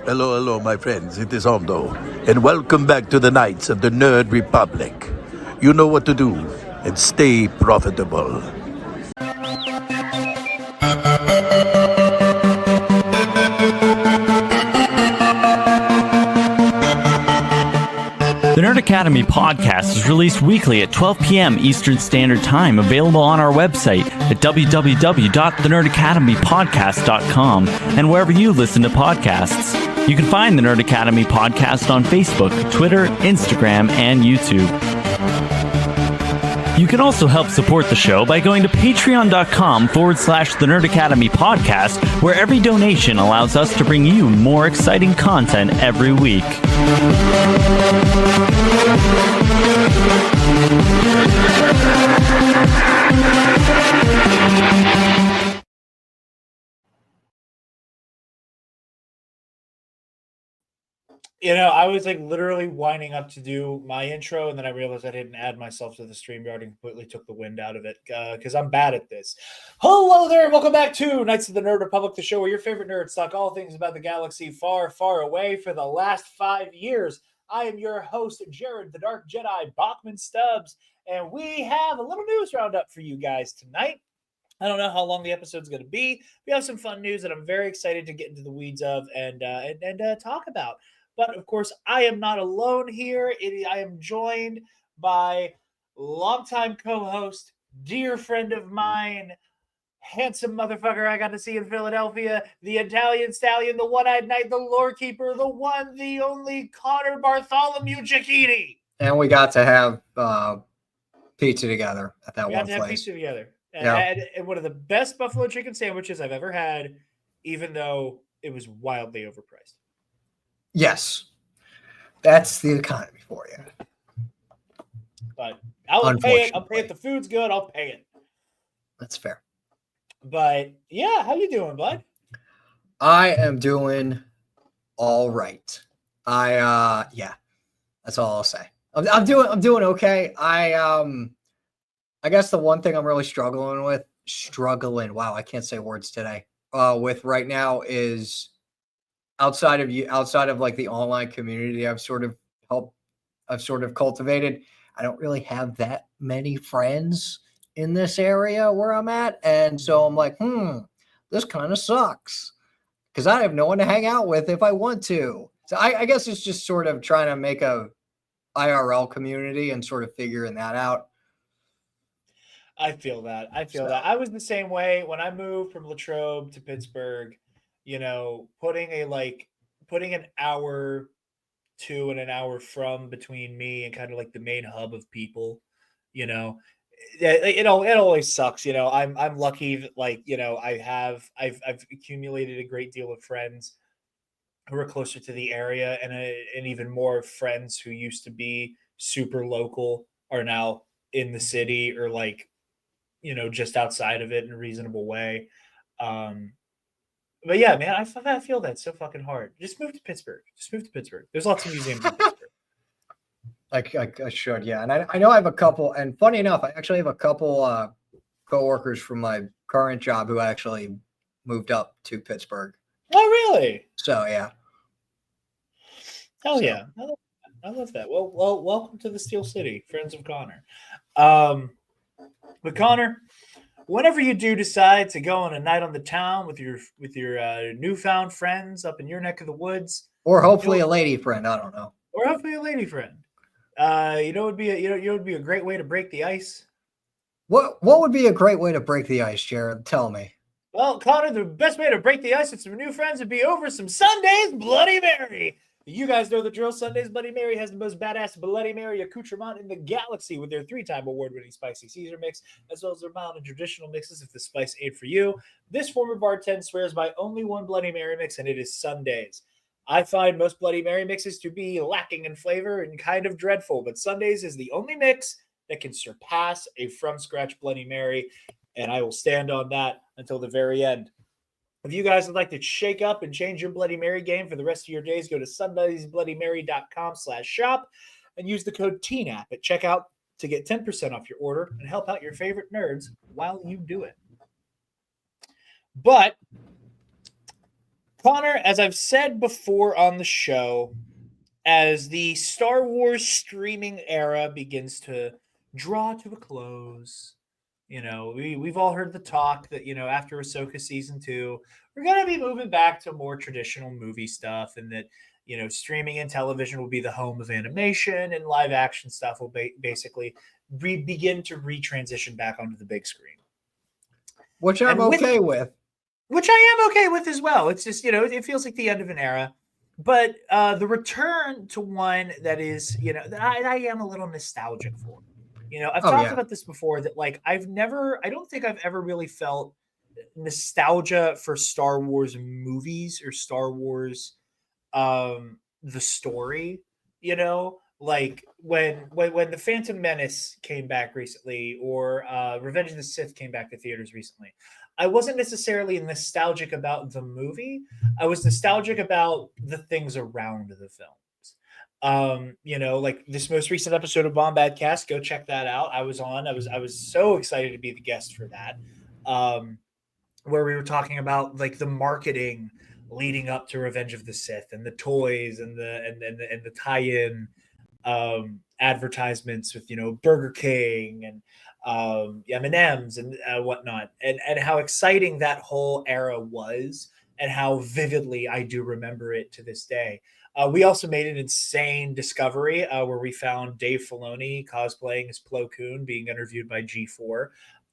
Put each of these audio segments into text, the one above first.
Hello, hello, my friends. It is Hondo, and welcome back to the Knights of the Nerd Republic. You know what to do, and stay profitable. The Nerd Academy podcast is released weekly at 12 p.m. Eastern Standard Time, available on our website at www.thenerdacademypodcast.com and wherever you listen to podcasts. You can find the Nerd Academy podcast on Facebook, Twitter, Instagram, and YouTube. You can also help support the show by going to patreon.com/The Nerd Academy podcast, where every donation allows us to bring you more exciting content every week. You know, I was like literally winding up to do my intro, and then I realized I didn't add myself to the StreamYard and completely took the wind out of it because I'm bad at this. Hello there, and welcome back to Knights of the Nerd Republic, the show where your favorite nerds talk all things about the galaxy far, far away for the last 5 years. I am your host, Jarod, the Dark Jedi, Bachman Stubbs, and we have a little news roundup for you guys tonight. I don't know how long the episode's going to be. We have some fun news that I'm very excited to get into the weeds of and talk about. But of course, I am not alone here. I am joined by longtime co-host, dear friend of mine, handsome motherfucker I got to see in Philadelphia, the Italian stallion, the one-eyed knight, the lore keeper, the one, the only Connor Bartholomew Cicchini. And we got to have pizza together at that We one got to have place. pizza together. Yeah. And one of the best buffalo chicken sandwiches I've ever had, even though it was wildly overpriced. Yes. That's the economy for you. But I'll pay it. I'll pay it. The food's good. I'll pay it. That's fair. But yeah, how you doing, bud? I am doing all right. Yeah, that's all I'll say. I'm doing okay. I guess the one thing I'm really struggling. Wow, I can't say words today. With right now is outside of like the online community I've sort of cultivated. I don't really have that many friends in this area where I'm at. And so I'm like, this kind of sucks because I have no one to hang out with if I want to. So I guess it's just sort of trying to make a IRL community and sort of figuring that out. I feel that. I was the same way when I moved from Latrobe to Pittsburgh. You know, putting an hour to and an hour from between me and kind of like the main hub of people. You know, it always sucks. You know, I'm lucky that, like, you know, I've accumulated a great deal of friends who are closer to the area, and even more friends who used to be super local are now in the city or, like, you know, just outside of it in a reasonable way. But yeah, man, I feel that so fucking hard. Just move to Pittsburgh. There's lots of museums in Pittsburgh. I should, yeah. And I know I have a couple, and funny enough, I actually have a couple coworkers from my current job who actually moved up to Pittsburgh. Oh, really? So, yeah. Hell yeah. I love that. Well, welcome to the Steel City, friends of Connor. But Connor, whenever you do decide to go on a night on the town with your newfound friends up in your neck of the woods, or hopefully a lady friend, I don't know. Or hopefully a lady friend. You know, it would be a great way to break the ice. What would be a great way to break the ice, Jared? Tell me. Well, Connor, the best way to break the ice with some new friends would be over some Sunday's Bloody Mary. You guys know the drill. Sunday's Bloody Mary has the most badass Bloody Mary accoutrement in the galaxy with their 3-time award-winning spicy Caesar mix, as well as their mild and traditional mixes if the spice ain't for you. This former bartender swears by only one Bloody Mary mix, and it is Sundays. I find most Bloody Mary mixes to be lacking in flavor and kind of dreadful, but Sundays is the only mix that can surpass a from-scratch Bloody Mary, and I will stand on that until the very end. If you guys would like to shake up and change your Bloody Mary game for the rest of your days, go to sundaysbloodymary.com/shop and use the code TEENAP at checkout to get 10% off your order and help out your favorite nerds while you do it. But Connor, as I've said before on the show, as the Star Wars streaming era begins to draw to a close, we've all heard the talk that, after Ahsoka season 2, we're going to be moving back to more traditional movie stuff, and that, streaming and television will be the home of animation, and live action stuff will basically begin to retransition back onto the big screen. Which I'm okay with. Which I am okay with as well. It's just, it feels like the end of an era. But the return to one that is, that I am a little nostalgic for. I've talked about this before, that like I don't think I've ever really felt nostalgia for Star Wars movies or Star Wars the story, like when the Phantom Menace came back recently, or Revenge of the Sith came back to theaters recently. I wasn't necessarily nostalgic about the movie. I was nostalgic about the things around the films. Like this most recent episode of Bombad Cast, go check that out. I was so excited to be the guest for that. Where we were talking about like the marketing leading up to Revenge of the Sith, and the toys, and the tie-in advertisements with Burger King and M&Ms and whatnot, and how exciting that whole era was, and how vividly I do remember it to this day. We also made an insane discovery where we found Dave Filoni cosplaying as Plo Koon being interviewed by G4.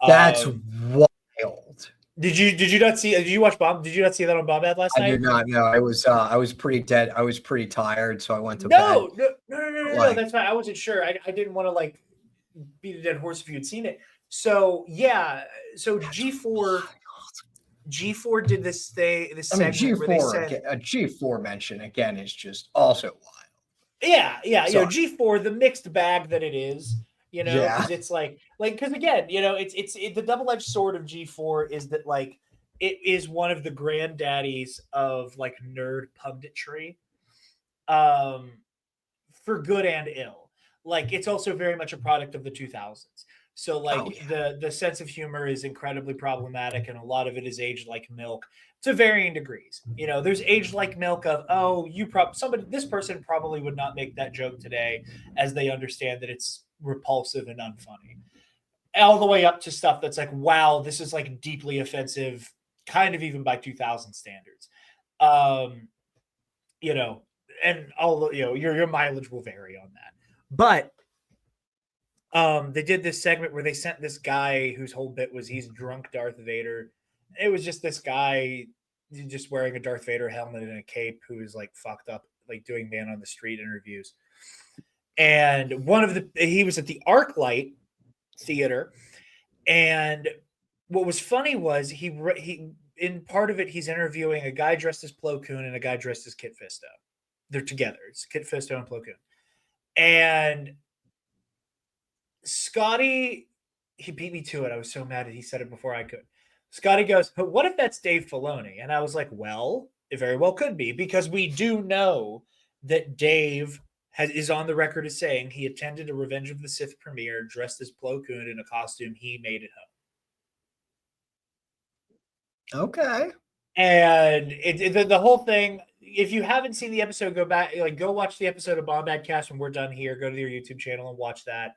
That's wild. Did you not see? Did you watch Bomb? Did you not see that on Bombad last night? I did not. No, I was pretty dead. I was pretty tired, so I went to bed. No. That's fine. I wasn't sure. I didn't want to like beat a dead horse if you had seen it. So yeah. So G4 did this thing. This segment G4 where they said a G4 mention again is just also wild. Yeah. G4, the mixed bag that it is. Because it's like because again, it's the double-edged sword of G4 is that like it is one of the granddaddies of like nerd punditry, for good and ill. Like it's also very much a product of the 2000s. So like the sense of humor is incredibly problematic, and a lot of it is aged like milk to varying degrees. There's aged like milk of this person probably would not make that joke today, as they understand that it's repulsive and unfunny, all the way up to stuff that's like, wow, this is like deeply offensive, kind of even by 2000 standards. And all your mileage will vary on that. But they did this segment where they sent this guy whose whole bit was he's drunk Darth Vader. It was just this guy just wearing a Darth Vader helmet and a cape who is like fucked up, like doing man on the street interviews. And he was at the ArcLight Theater, and what was funny was he in part of it he's interviewing a guy dressed as Plo Koon and a guy dressed as Kit Fisto. They're together. It's Kit Fisto and Plo Koon. And Scotty, he beat me to it. I was so mad that he said it before I could. Scotty goes, "What if that's Dave Filoni?" And I was like, well, it very well could be, because we do know that Dave is on the record as saying he attended a Revenge of the Sith premiere dressed as Plo Koon in a costume he made at home. Okay. And the whole thing, if you haven't seen the episode, go back, go watch the episode of Bombad Cast when we're done here. Go to their YouTube channel and watch that.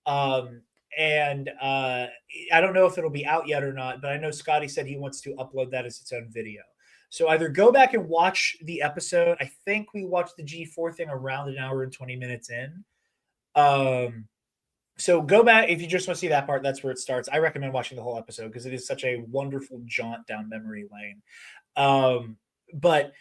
And I don't know if it'll be out yet or not, but I know Scotty said he wants to upload that as its own video. So either go back and watch the episode. I think we watched the G4 thing around an hour and 20 minutes in. So go back. If you just want to see that part, that's where it starts. I recommend watching the whole episode because it is such a wonderful jaunt down memory lane. But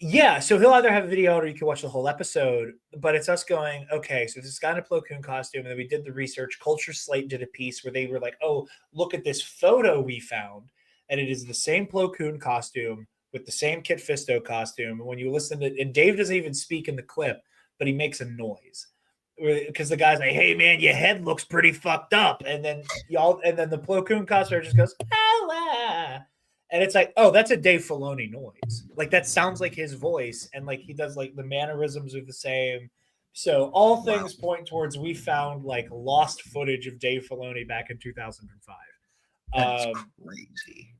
yeah, so he'll either have a video or you can watch the whole episode, but it's us going, okay, so this guy in a Plo Koon costume, and then we did the research. Culture Slate did a piece where they were like, oh, look at this photo we found, and it is the same Plo Koon costume with the same Kit Fisto costume. And when you listen to, and Dave doesn't even speak in the clip, but he makes a noise because the guy's like, hey man, your head looks pretty fucked up. And then the Plo Koon costume just goes, ah. And it's like, oh, that's a Dave Filoni noise. Like that sounds like his voice. And like he does, like the mannerisms are the same. So all things point towards we found like lost footage of Dave Filoni back in 2005. That's crazy.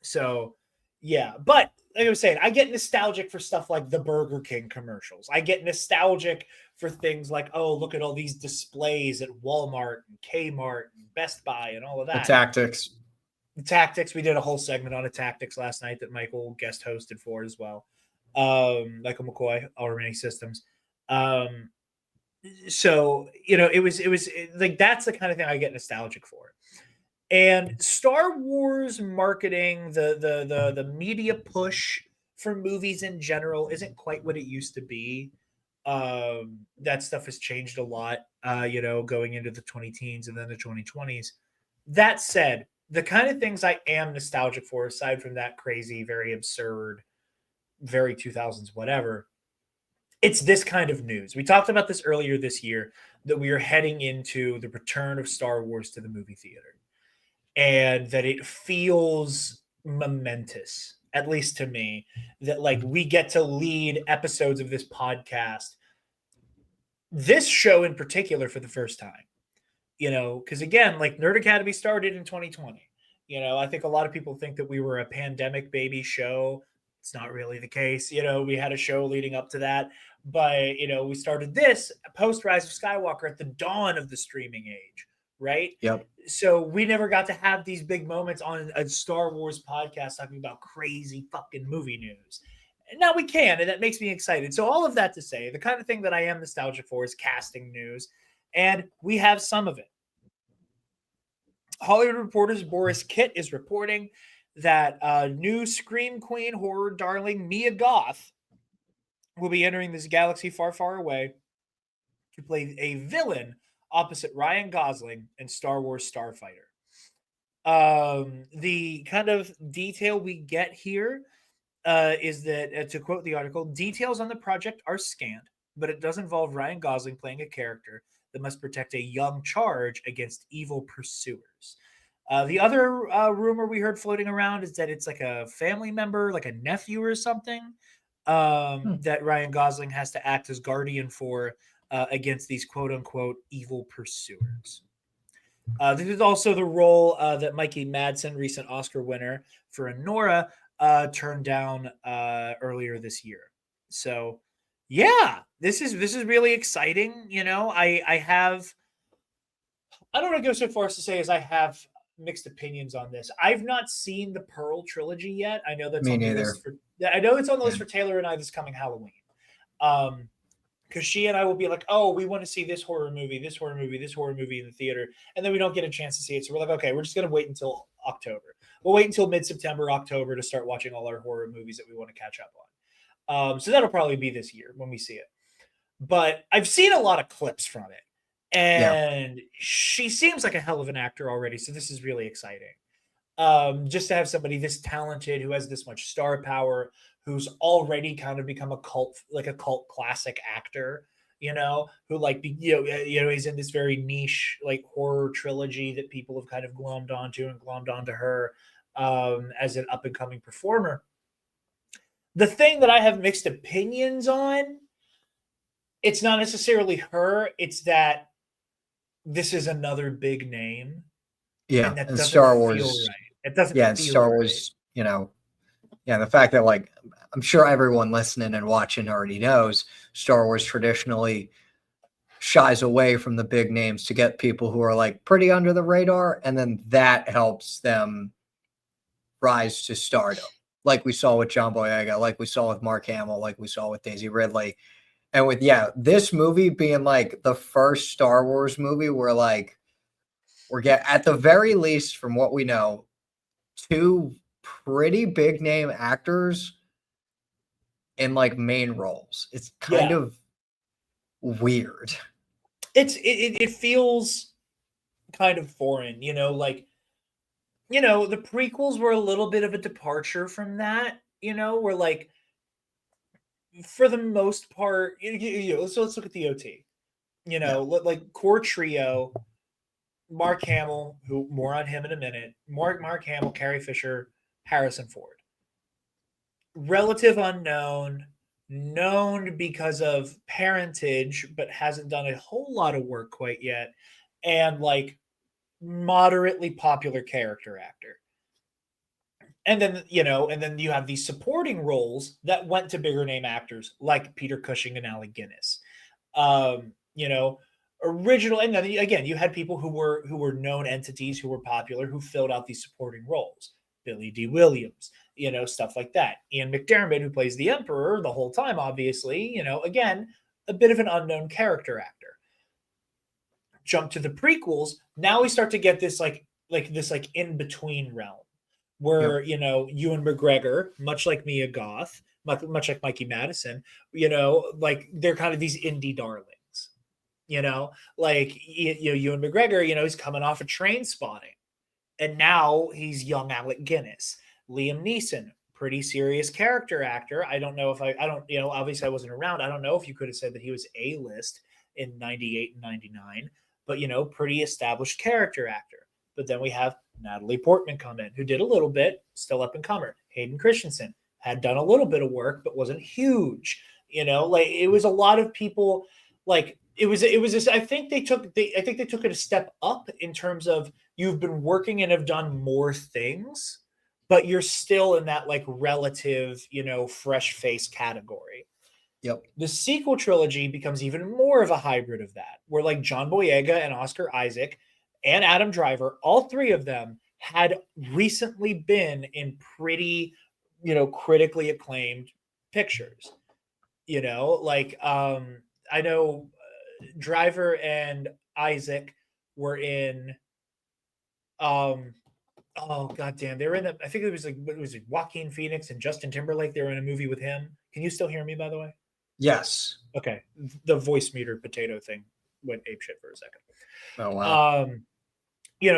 So yeah, but like I was saying, I get nostalgic for stuff like the Burger King commercials. I get nostalgic for things like, oh, look at all these displays at Walmart and Kmart and Best Buy and all of The that. tactics. The tactics, we did a whole segment on a tactics last night that Michael guest hosted for as well. Michael McCoy, All Remaining Systems. So, it was like, that's the kind of thing I get nostalgic for. And Star Wars marketing, the media push for movies in general isn't quite what it used to be. That stuff has changed a lot, going into the 20 teens and then the 2020s. That said, the kind of things I am nostalgic for, aside from that crazy, very absurd, very 2000s, whatever, it's this kind of news. We talked about this earlier this year, that we are heading into the return of Star Wars to the movie theater, and that it feels momentous, at least to me, that like we get to lead episodes of this podcast, this show in particular, for the first time. Because again, like, Nerd Academy started in 2020. I think a lot of people think that we were a pandemic baby show. It's not really the case. We had a show leading up to that, but we started this post Rise of Skywalker at the dawn of the streaming age, right? Yep. So we never got to have these big moments on a Star Wars podcast talking about crazy fucking movie news. And now we can, and that makes me excited. So all of that to say, the kind of thing that I am nostalgic for is casting news, and we have some of it. Hollywood Reporter's Boris Kitt is reporting that new Scream Queen horror darling Mia Goth will be entering this galaxy far, far away to play a villain opposite Ryan Gosling in Star Wars Starfighter. The kind of detail we get here is that, to quote the article, details on the project are scant, but it does involve Ryan Gosling playing a character that must protect a young charge against evil pursuers. The other rumor we heard floating around is that it's like a family member, like a nephew or something, that Ryan Gosling has to act as guardian for against these quote-unquote evil pursuers. This is also the role that Mikey Madsen, recent Oscar winner for Anora, turned down earlier this year. So, yeah, this is really exciting. I don't want to go so far as to say as I have mixed opinions on this. I've not seen the Pearl trilogy yet. I know that's Me on the neither. list for. I know it's on the list for Taylor and I this coming Halloween. Because she and I will be like, oh, we want to see this horror movie, this horror movie, this horror movie in the theater, and then we don't get a chance to see it. So we're like, okay, we're just going to wait until October. We'll wait until mid-September, October to start watching all our horror movies that we want to catch up on. So that'll probably be this year when we see it. But I've seen a lot of clips from it, and she seems like a hell of an actor already, so this is really exciting. Just to have somebody this talented, who has this much star power, who's already kind of become a cult classic actor, who he's in this very niche like horror trilogy that people have kind of glommed onto her as an up and coming performer. The thing that I have mixed opinions on, it's not necessarily her, it's that this is another big name. Yeah, and that and doesn't Star Wars, feel right. It doesn't yeah, and feel Star right. Wars, the fact that, like, I'm sure everyone listening and watching already knows, Star Wars traditionally shies away from the big names to get people who are like pretty under the radar, and then that helps them rise to stardom, like we saw with John Boyega, like we saw with Mark Hamill, like we saw with Daisy Ridley, and with this movie being like the first Star Wars movie where like at the very least, from what we know, two pretty big name actors in like main roles. It's kind of weird. It feels kind of foreign, the prequels were a little bit of a departure from that, where like for the most part, let's look at the OT, like core trio, Mark Hamill, who more on him in a minute, Mark Hamill, Carrie Fisher, Harrison Ford. Relative unknown, known because of parentage, but hasn't done a whole lot of work quite yet, and like moderately popular character actor. And then, and then you have these supporting roles that went to bigger name actors like Peter Cushing and Alec Guinness. Original, and then again, you had people who were known entities, who were popular, who filled out these supporting roles. Billy D. Williams, stuff like that. Ian McDermott, who plays the Emperor the whole time, obviously, again, a bit of an unknown character actor. Jump to the prequels, now we start to get this this in between realm where Ewan McGregor, much like Mia Goth, much like Mikey Madison, they're kind of these indie darlings. Ewan McGregor, he's coming off of Train Spotting, and now he's young Alec Guinness. Liam Neeson, pretty serious character actor. I don't know if I don't, obviously I wasn't around. I don't know if you could have said that he was A-list in 98 and 99, but pretty established character actor. But then we have Natalie Portman come in, who did a little bit, still up and comer. Hayden Christensen had done a little bit of work, but wasn't huge. It was a lot of people. It was this, I think they took it a step up in terms of you've been working and have done more things, but you're still in that relative, fresh face category. Yep. The sequel trilogy becomes even more of a hybrid of that, where John Boyega and Oscar Isaac and Adam Driver, all three of them had recently been in pretty, critically acclaimed pictures. I know Driver and Isaac were in oh goddamn, they were in I think it was Joaquin Phoenix and Justin Timberlake. They were in a movie with him. Can you still hear me, by the way? Yes. Okay. The voice meter potato thing went apeshit for a second. Oh wow.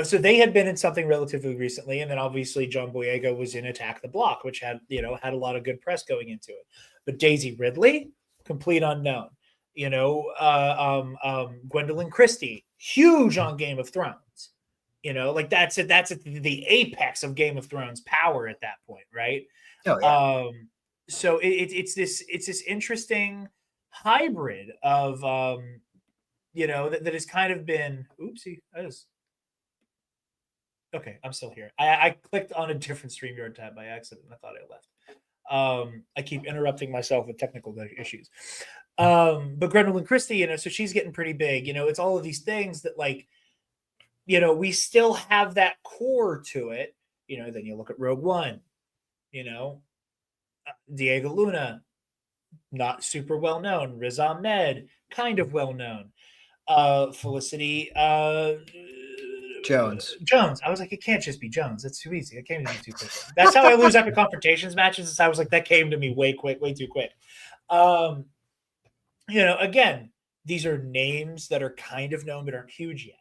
So they had been in something relatively recently, and then obviously John Boyega was in Attack the Block, which had a lot of good press going into it. But Daisy Ridley, complete unknown. Gwendolyn Christie, huge on Game of Thrones. That's it. That's the apex of Game of Thrones power at that point, right? Oh yeah. So it's this interesting hybrid of that has kind of been oopsie. Okay, I'm still here. I clicked on a different StreamYard tab by accident. I thought I left. I keep interrupting myself with technical issues. But Gwendolyn Christie, so she's getting pretty big. It's all of these things that we still have that core to it. Then you look at Rogue One, Diego Luna, not super well known. Riz Ahmed, kind of well known. Felicity Jones. I was like, it can't just be Jones. That's too easy. It came to me too quickly. That's how I lose after confrontations matches. I was like, that came to me way too quick. Again, these are names that are kind of known but aren't huge yet.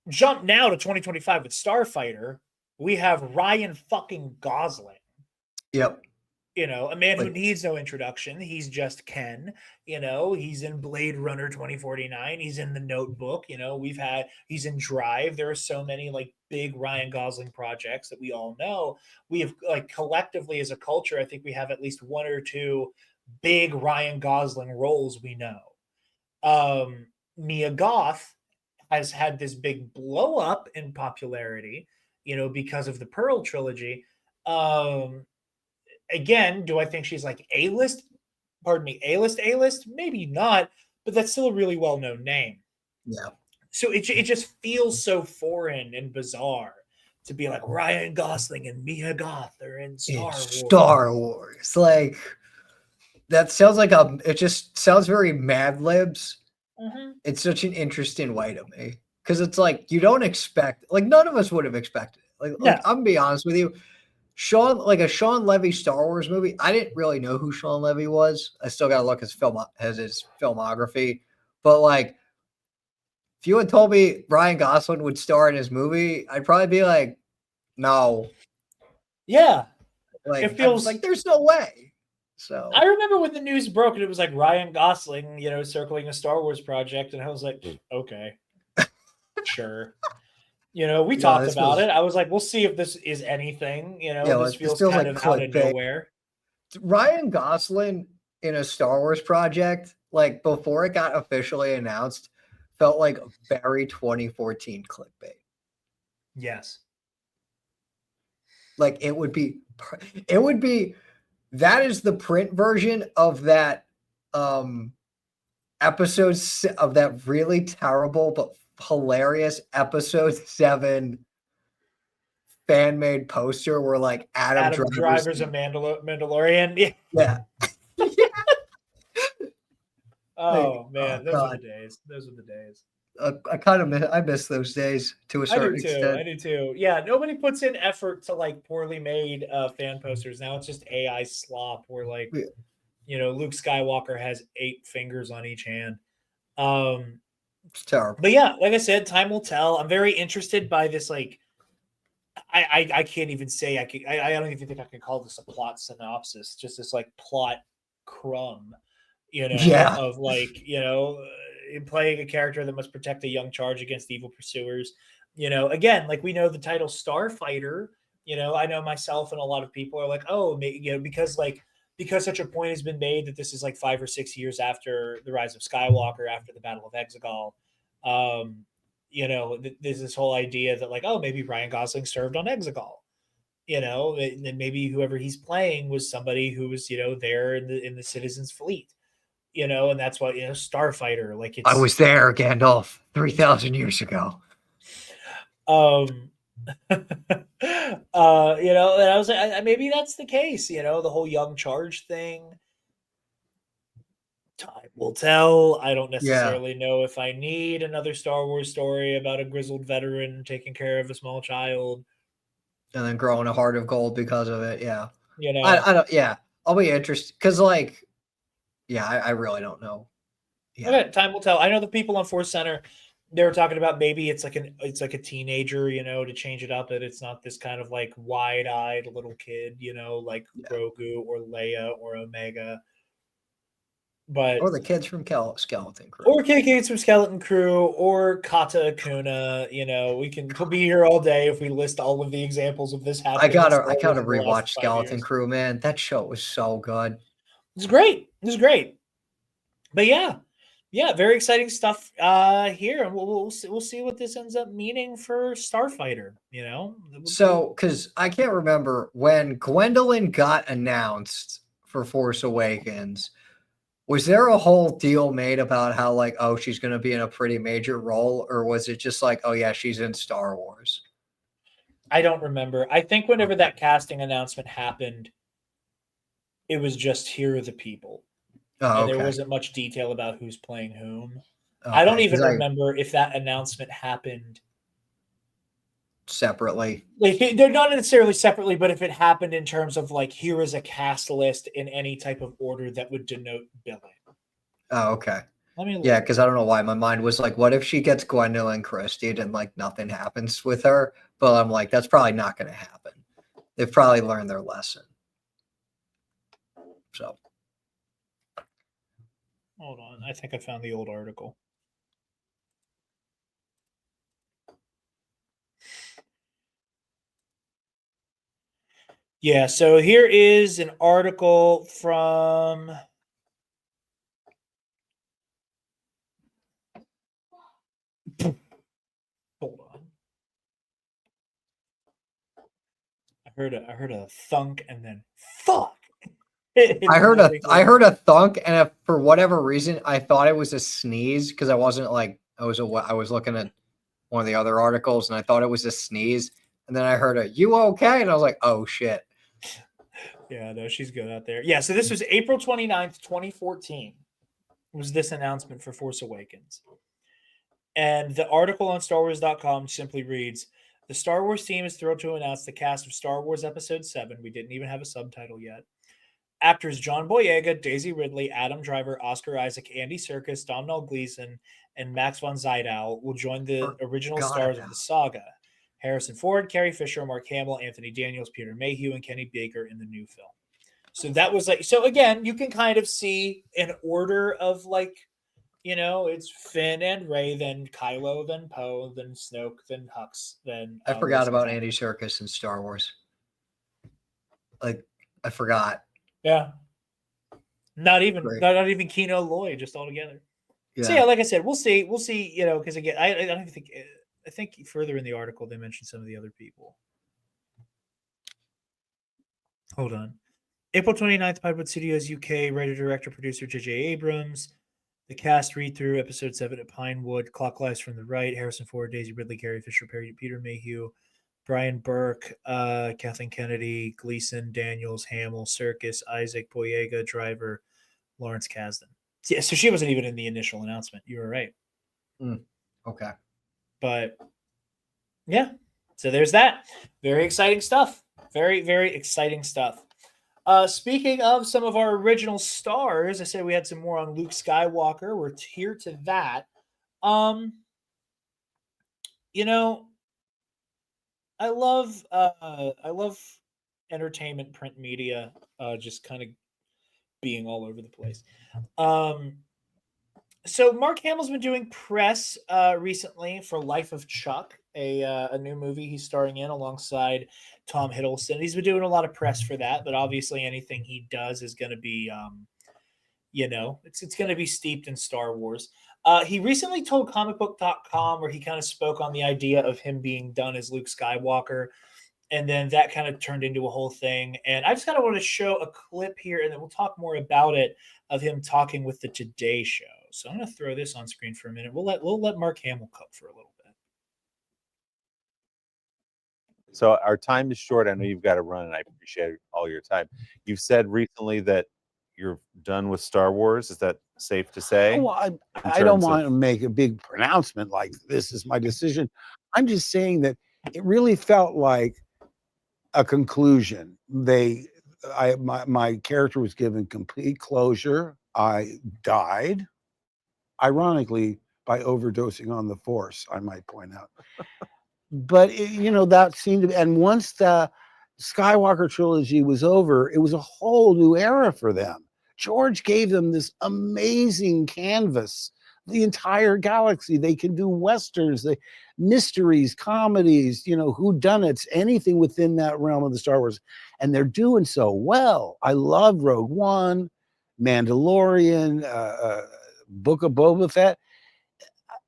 Jump now to 2025 with Starfighter. We have Ryan fucking Gosling. Yep. A man who needs no introduction. He's just Ken. He's in Blade Runner 2049. He's in The Notebook. He's in Drive. There are so many big Ryan Gosling projects that we all know. We have collectively as a culture, I think we have at least one or two big Ryan Gosling roles we know. Mia Goth has had this big blow up in popularity, because of the Pearl trilogy. Again, do I think she's A-list? Pardon me, A-list? Maybe not, but that's still a really well-known name. Yeah. So it just feels so foreign and bizarre to be Ryan Gosling and Mia Goth are in Star Wars. Star Wars. That sounds it just sounds very Mad Libs. Mm-hmm. It's such an interesting way to me. Because it's you don't expect, none of us would have expected it. I'm gonna be honest with you. A Sean Levy Star Wars movie. I didn't really know who Sean Levy was. I still got to look his filmography. But if you had told me Ryan Gosling would star in his movie, I'd probably be no. Yeah. It feels there's no way. So I remember when the news broke and it was Ryan Gosling, circling a Star Wars project, and I was like, okay, sure. We talked about it. I was like, we'll see if this is anything. This feels kind of out of nowhere. Ryan Gosling in a Star Wars project, before it got officially announced, felt like very 2014 clickbait. Yes. Like it would be that is the print version of that episode of that really terrible but hilarious episode 7 fan made poster where like Adam Driver's a Mandalorian. Yeah. Oh man, those are God. the days. Those are the days. I miss those days to a I do certain too. extent. I do too. Yeah, nobody puts in effort to like poorly made fan posters. Now it's just AI slop where like Luke Skywalker has 8 fingers on each hand. It's terrible. But yeah, like I said, time will tell. I'm very interested by this. Like, I can't even say I don't even think I can call this a plot synopsis. Just this like plot crumb, Yeah. of like playing a character that must protect a young charge against evil pursuers. Again, like we know the title Starfighter. I know myself and a lot of people are like, oh, because such a point has been made that this is like 5 or 6 years after the rise of Skywalker, after the Battle of Exegol. There's this whole idea that like, oh, maybe Ryan Gosling served on Exegol. And maybe whoever he's playing was somebody who was there in the Citizens Fleet. And that's why Starfighter, like it's. I was there, Gandalf, 3,000 years ago. And I was like, maybe that's the case. The whole young charge thing. Time will tell. I don't necessarily know if I need another Star Wars story about a grizzled veteran taking care of a small child. And then growing a heart of gold because of it. Yeah. I don't. Yeah. I'll be interested because, like, I really don't know. Yeah. Okay, time will tell. I know the people on Force Center, they were talking about maybe it's like a teenager, to change it up, that it's not this kind of like wide-eyed little kid, like Grogu or Leia or Omega. Or the kids from Skeleton Crew. Or kids from Skeleton Crew or Kata Akuna. We can be here all day if we list all of the examples of this happening. I gotta rewatch Skeleton Crew, man. That show was so good. It's great. But yeah, very exciting stuff here, and we'll see what this ends up meaning for Starfighter. So because I can't remember when Gwendolyn got announced for Force Awakens. Was there a whole deal made about how like, oh, she's going to be in a pretty major role, or was it just like, oh yeah, she's in Star Wars? I don't remember. I think whenever that casting announcement happened, it was just here are the people. Oh, and there wasn't much detail about who's playing whom. Okay, I don't even remember if that announcement happened separately. Like they're not necessarily separately, but if it happened in terms of like, here is a cast list in any type of order that would denote billing. Oh, okay. Yeah, because I don't know why my mind was like, what if she gets Gwendolyn Christie and like nothing happens with her? But I'm like, that's probably not going to happen. They've probably learned their lesson. So. Hold on. I think I found the old article. Yeah, so here is an article from hold on. I heard a thunk and then fuck. I heard a thunk, and for whatever reason, I thought it was a sneeze because I wasn't like I was looking at one of the other articles, and I thought it was a sneeze, and then I heard a "you okay?" and I was like, "Oh shit." Yeah, no, she's good out there. Yeah, so this was April 29th, 2014. Was this announcement for Force Awakens? And the article on StarWars.com simply reads, the Star Wars team is thrilled to announce the cast of Star Wars Episode 7. We didn't even have a subtitle yet. Actors John Boyega, Daisy Ridley, Adam Driver, Oscar Isaac, Andy Serkis, Domhnall Gleeson, and Max von Sydow will join the original stars of the saga. Harrison Ford, Carrie Fisher, Mark Hamill, Anthony Daniels, Peter Mayhew, and Kenny Baker in the new film. So that was like, so again, you can kind of see an order of like, it's Finn and Rey, then Kylo, then Poe, then Snoke, then Hux, then I forgot about Andy Serkis in Star Wars. Like, I forgot. Yeah. Not even Kino Loy, just all together. Yeah. So yeah, like I said, we'll see, because again, I think further in the article they mentioned some of the other people. Hold on. April 29th, Pinewood Studios UK, writer, director, producer J.J. Abrams. The cast read through episode 7 at Pinewood. Clockwise from the right: Harrison Ford, Daisy Ridley, Carrie Fisher, Peter Mayhew, Brian Burke, Kathleen Kennedy, Gleason, Daniels, Hamill, Serkis, Isaac, Boyega, Driver, Lawrence Kasdan. Yeah, so she wasn't even in the initial announcement. You were right. Okay. But yeah, so there's that. Very exciting stuff. Very, very exciting stuff. Speaking of some of our original stars, I said we had some more on Luke Skywalker. We're here to that. You know, I love entertainment print media just kind of being all over the place. So Mark Hamill's been doing press recently for Life of Chuck, a new movie he's starring in alongside Tom Hiddleston. He's been doing a lot of press for that, but obviously anything he does is going to be, it's going to be steeped in Star Wars. He recently told comicbook.com where he kind of spoke on the idea of him being done as Luke Skywalker. And then that kind of turned into a whole thing. And I just kind of want to show a clip here, and then we'll talk more about it, of him talking with the Today Show. So I'm going to throw this on screen for a minute. We'll let Mark Hamill cook for a little bit. So our time is short. I know you've got to run, and I appreciate all your time. You've said recently that you're done with Star Wars. Is that safe to say? Well, I don't want to make a big pronouncement like this is my decision. I'm just saying that it really felt like a conclusion. My character was given complete closure. I died, ironically, by overdosing on the Force, I might point out. But that seemed to be, and once the Skywalker trilogy was over, it was a whole new era for them. George gave them this amazing canvas, the entire galaxy. They can do westerns, mysteries, comedies, whodunits, anything within that realm of the Star Wars. And they're doing so well. I love Rogue One, Mandalorian, Book of Boba Fett.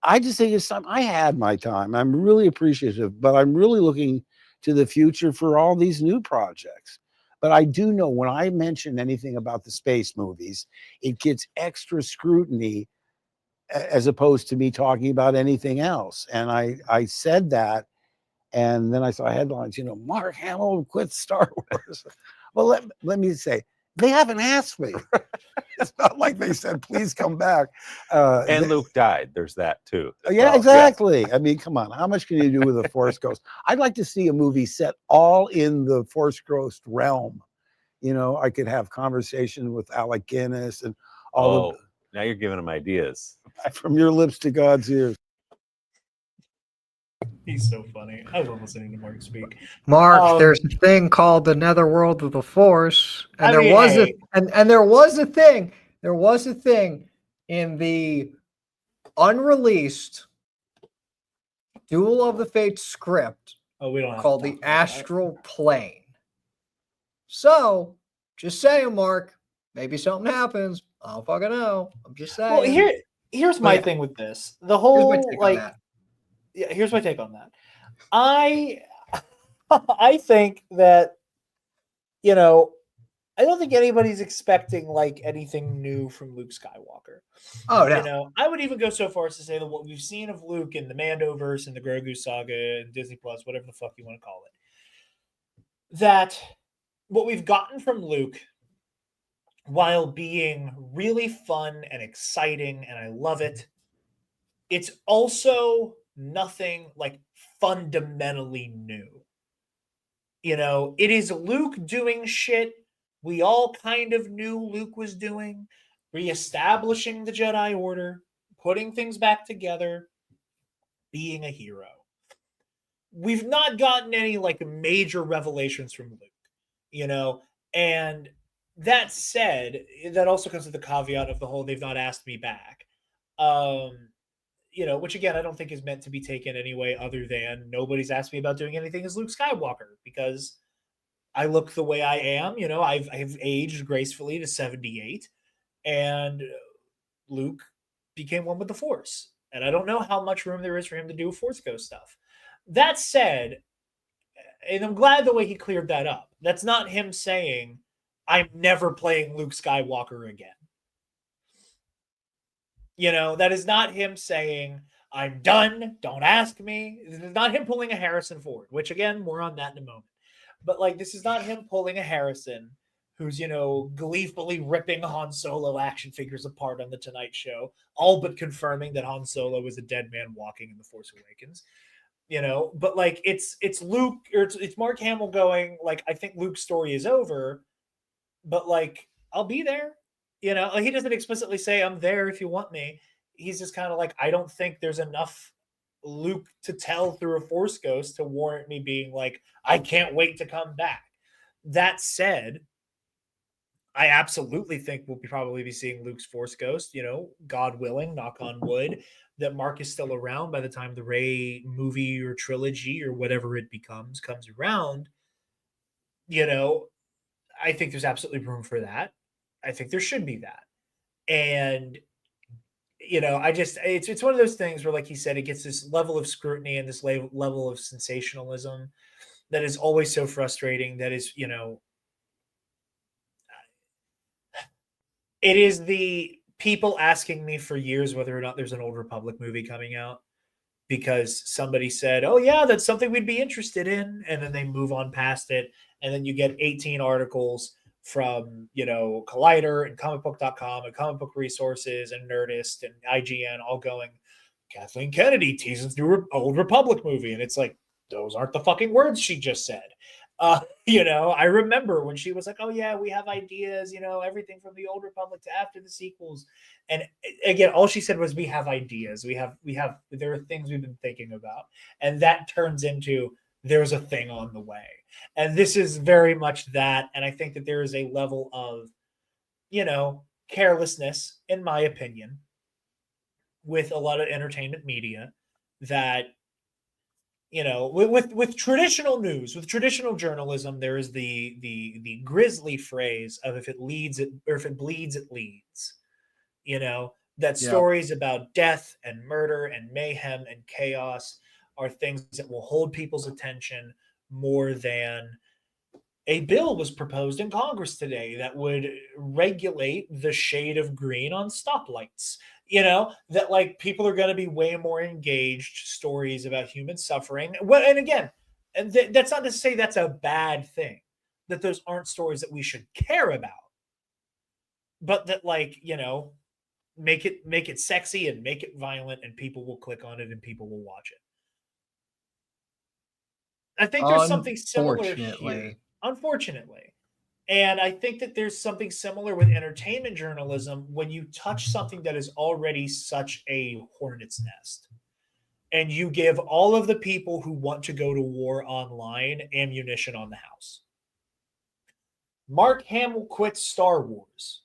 I just think it's time. I had my time. I'm really appreciative, but I'm really looking to the future for all these new projects. But I do know when I mention anything about the space movies, it gets extra scrutiny as opposed to me talking about anything else. And I said that, and then I saw headlines, Mark Hamill quit Star Wars. Well, let me say, they haven't asked me. It's not like they said, please come back. And Luke died. There's that too. Yeah, exactly. Yeah. I mean, come on. How much can you do with a Force Ghost? I'd like to see a movie set all in the Force Ghost realm. I could have conversation with Alec Guinness and all now you're giving him ideas. From your lips to God's ears. He's so funny. I love listening to Mark speak. Mark, there's a thing called the Netherworld of the Force, and there was a thing in the unreleased Duel of the Fates script called the Astral Plane. So, just saying, Mark, maybe something happens. I don't fucking know. I'm just saying. Well, here's my thing with this. The whole here's my take on that. I think that I don't think anybody's expecting anything new from Luke Skywalker. Oh no. I would even go so far as to say that what we've seen of Luke in the Mandoverse and the Grogu saga and Disney Plus, whatever the fuck you want to call it, that what we've gotten from Luke, while being really fun and exciting, and I love it, it's also nothing fundamentally new. It is Luke doing shit we all kind of knew Luke was doing, reestablishing the Jedi Order, putting things back together, being a hero. We've not gotten any major revelations from Luke, and that said, that also comes with the caveat of the whole they've not asked me back. Which again, I don't think is meant to be taken anyway other than nobody's asked me about doing anything as Luke Skywalker because I look the way I am. I've aged gracefully to 78 and Luke became one with the Force. And I don't know how much room there is for him to do Force Ghost stuff. That said, And I'm glad the way he cleared that up. That's not him saying, I'm never playing Luke Skywalker again. That is not him saying, I'm done, don't ask me. This is not him pulling a Harrison Ford, which again, more on that in a moment. But this is not him pulling a Harrison who's, gleefully ripping Han Solo action figures apart on The Tonight Show, all but confirming that Han Solo is a dead man walking in The Force Awakens. But it's Luke, or it's Mark Hamill going, I think Luke's story is over, but I'll be there. He doesn't explicitly say I'm there if you want me. He's just kind of I don't think there's enough Luke to tell through a Force ghost to warrant me being I can't wait to come back. That said, I absolutely think we'll probably be seeing Luke's Force ghost, God willing, knock on wood, that Mark is still around by the time the Rey movie or trilogy or whatever it becomes comes around. I think there's absolutely room for that. I think there should be that. And, it's one of those things where, like he said, it gets this level of scrutiny and this level of sensationalism that is always so frustrating. That is, it is the people asking me for years whether or not there's an Old Republic movie coming out because somebody said, oh yeah, that's something we'd be interested in. And then they move on past it. And then you get 18 articles from, Collider and comicbook.com and Comic Book Resources and Nerdist and IGN all going, Kathleen Kennedy teases new Old Republic movie. And it's those aren't the fucking words she just said. I remember when she was like, oh yeah, we have ideas, everything from the Old Republic to after the sequels. And again, all she said was, we have ideas. There are things we've been thinking about. And that turns into, there's a thing on the way. And this is very much that. And I think that there is a level of, carelessness, in my opinion, with a lot of entertainment media that, with traditional news, with traditional journalism, there is the grisly phrase of if it bleeds, it leads. That stories about death and murder and mayhem and chaos are things that will hold people's attention more than a bill was proposed in Congress today that would regulate the shade of green on stoplights. That people are going to be way more engaged stories about human suffering. Well, and again, that's not to say that's a bad thing, that those aren't stories that we should care about, but that make it sexy and make it violent and people will click on it and people will watch it. I think there's something similar here, unfortunately. And I think that there's something similar with entertainment journalism when you touch something that is already such a hornet's nest and you give all of the people who want to go to war online ammunition on the house. Mark Hamill quits Star Wars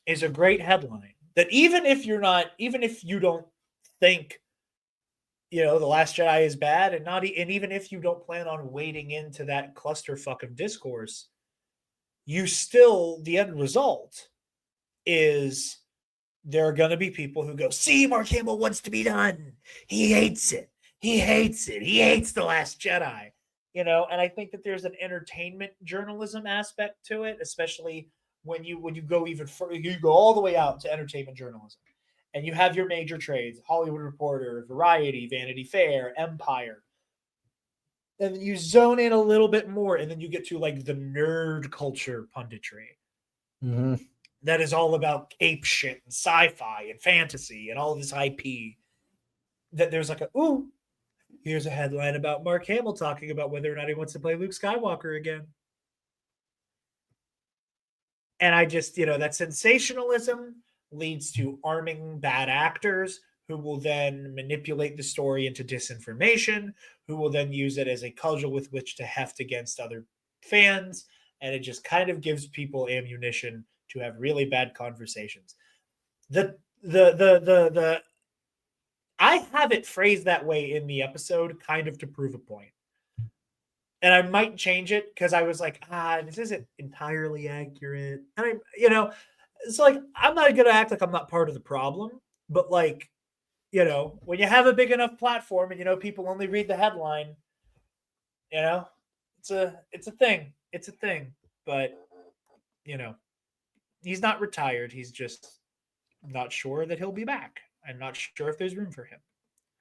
is a great headline that even if you don't think The Last Jedi is bad, and even if you don't plan on wading into that clusterfuck of discourse, the end result is there are going to be people who go, see, Mark Hamill wants to be done. He hates it. He hates it. He hates The Last Jedi. And I think that there's an entertainment journalism aspect to it, especially when you go even further, you go all the way out to entertainment journalism. And you have your major trades, Hollywood Reporter, Variety, Vanity Fair, Empire. And you zone in a little bit more, and then you get to the nerd culture punditry. Mm-hmm. That is all about ape shit and sci-fi and fantasy and all this IP. That there's here's a headline about Mark Hamill talking about whether or not he wants to play Luke Skywalker again. And I just, that sensationalism leads to arming bad actors who will then manipulate the story into disinformation, who will then use it as a cudgel with which to heft against other fans. And it just kind of gives people ammunition to have really bad conversations. I have it phrased that way in the episode kind of to prove a point. And I might change it because I was like, this isn't entirely accurate. And it's I'm not going to act like I'm not part of the problem, but when you have a big enough platform and people only read the headline, You know, it's a thing. It's a thing. But you know, he's not retired. He's just not sure that he'll be back. I'm not sure if there's room for him.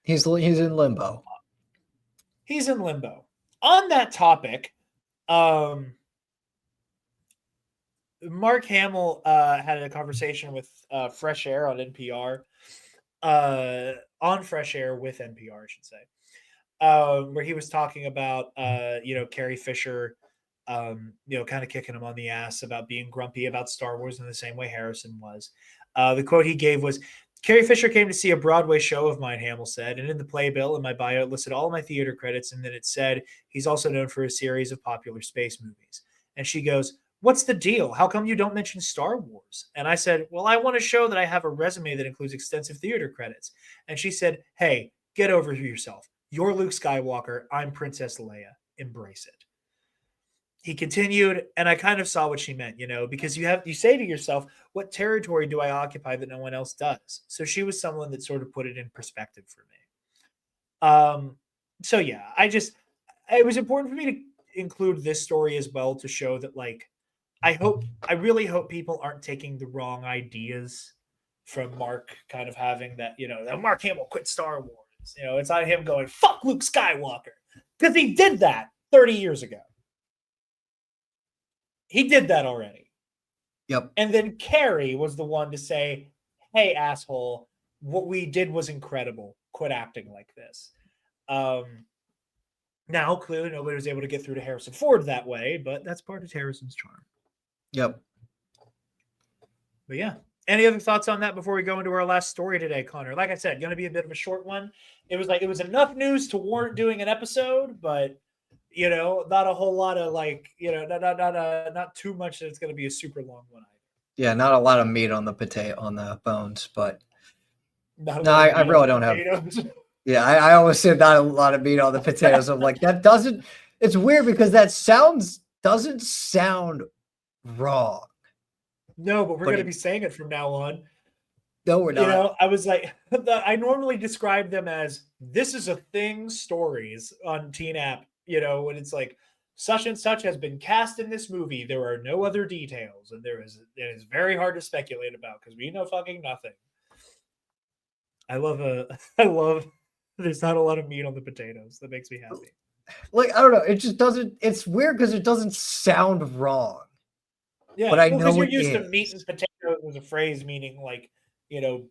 He's in limbo. He's in limbo. On that topic, Mark Hamill had a conversation with Fresh Air on NPR, on Fresh Air with NPR, I should say, where he was talking about, Carrie Fisher, kind of kicking him on the ass about being grumpy about Star Wars in the same way Harrison was. The quote he gave was, Carrie Fisher came to see a Broadway show of mine, Hamill said, and in the playbill in my bio, it listed all my theater credits, and then it said he's also known for a series of popular space movies. And she goes, what's the deal? How come you don't mention Star Wars? And I said, well, I want to show that I have a resume that includes extensive theater credits. And she said, hey, get over yourself. You're Luke Skywalker. I'm Princess Leia. Embrace it. He continued, and I kind of saw what she meant, because you say to yourself, what territory do I occupy that no one else does? So she was someone that sort of put it in perspective for me. So yeah, it was important for me to include this story as well to show that, like, I really hope people aren't taking the wrong ideas from Mark kind of having that, that Mark Hamill quit Star Wars. It's not him going, fuck Luke Skywalker, because he did that 30 years ago. He did that already. Yep. And then Carrie was the one to say, hey, asshole, what we did was incredible. Quit acting like this. Now, clearly, nobody was able to get through to Harrison Ford that way, but that's part of Harrison's charm. Yep. But yeah. Any other thoughts on that before we go into our last story today, Connor? Like I said, going to be a bit of a short one. It was enough news to warrant doing an episode, but not a whole lot of not too much that it's going to be a super long one either. Yeah, not a lot of meat on the bones, but I really don't have. Yeah, I always said not a lot of meat on the potatoes. I'm like, that doesn't. It's weird because that doesn't sound wrong. No, but we're going to be saying it from now on. No, we're not. I was like, I normally describe them as this is a thing stories on Teen App. When it's like such and such has been cast in this movie, there are no other details, and it is very hard to speculate about because we know fucking nothing. I love there's not a lot of meat on the potatoes. That makes me happy. Like, I don't know, it just doesn't. It's weird because it doesn't sound wrong. Yeah, but I know because you're used to meat and potatoes as a phrase meaning like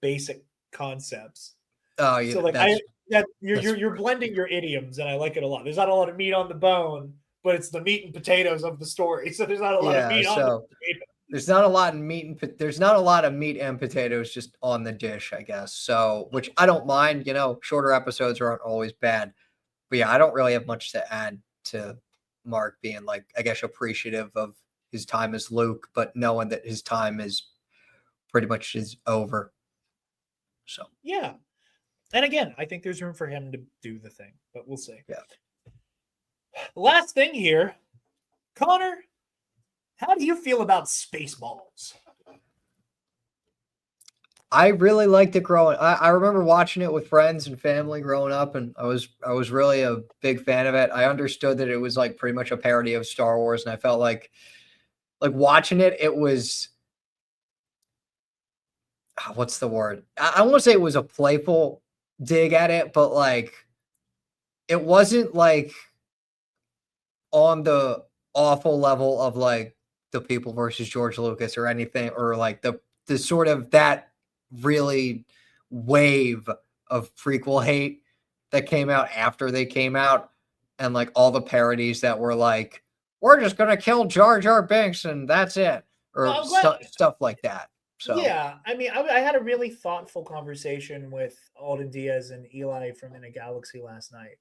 basic concepts. Oh yeah, so like you're blending your idioms, and I like it a lot. There's not a lot of meat on the bone, but it's the meat and potatoes of the story. So there's not a lot of meat on the potatoes. There's not a lot in meat and there's not a lot of meat and potatoes just on the dish, I guess. So, which I don't mind. Shorter episodes aren't always bad, but yeah, I don't really have much to add to Mark being like, I guess, appreciative of his time as Luke, but knowing that his time is pretty much over. So yeah. And again, I think there's room for him to do the thing, but we'll see. Yeah. Last thing here, Connor, how do you feel about Spaceballs? I really liked it growing. I remember watching it with friends and family growing up, and I was really a big fan of it. I understood that it was like pretty much a parody of Star Wars, and I felt like watching it, it was what's the word? I want to say it was a playful dig at it, but like it wasn't like on the awful level of like The People versus George Lucas or anything, or like the sort of that really wave of prequel hate that came out after they came out, and like all the parodies that were like, we're just gonna kill Jar Jar Binks and that's it, or stuff like that. So yeah, I mean, I had a really thoughtful conversation with Alden Diaz and Eli from In a Galaxy last night,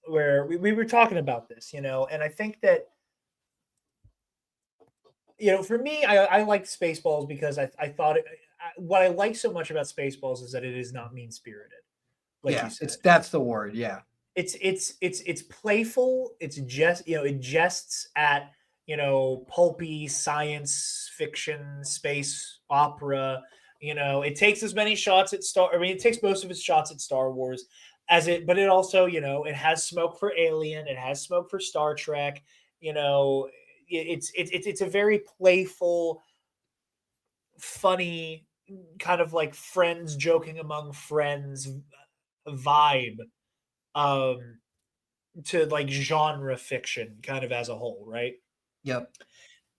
where we were talking about this, and I think that, for me, I liked Spaceballs because I thought what I like so much about Spaceballs is that it is not mean spirited. Like yeah, that's the word. Yeah, it's playful. It's just it jests at pulpy science fiction, space opera. It takes as many shots at it takes most of its shots at Star Wars, but it also, it has smoke for Alien, it has smoke for Star Trek. It's a very playful, funny, kind of like friends joking among friends vibe, to like genre fiction kind of as a whole, right? Yep.